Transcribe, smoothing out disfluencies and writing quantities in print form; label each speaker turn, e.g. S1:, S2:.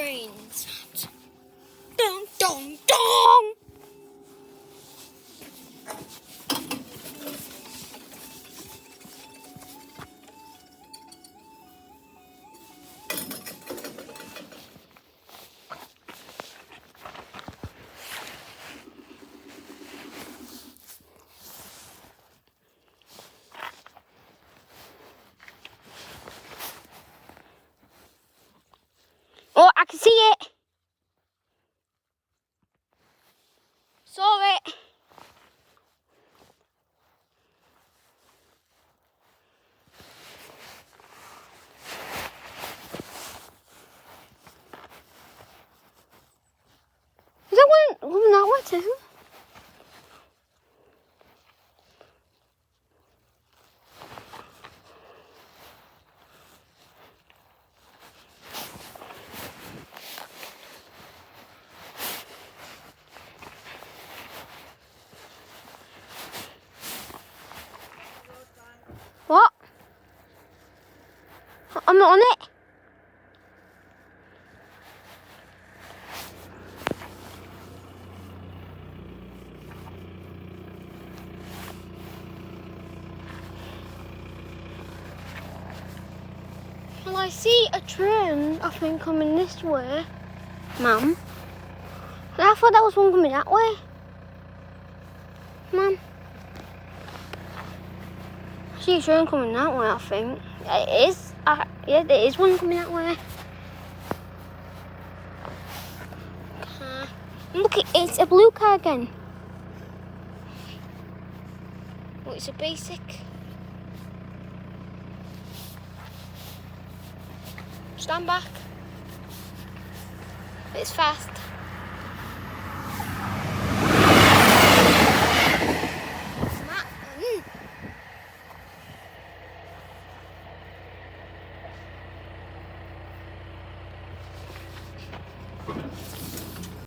S1: trains. Dong, dong, dong. Oh, I can see it. Saw it. Is that one coming that way too? What? I'm not on it. Well, I see a train, I think, coming this way, Mum. And I thought that was one coming that way. Mum. I see a train coming that way, I think. It is. Yeah, there is one coming that way. Car. Look, it's a blue car again. Oh, it's a basic. Stand back. It's fast.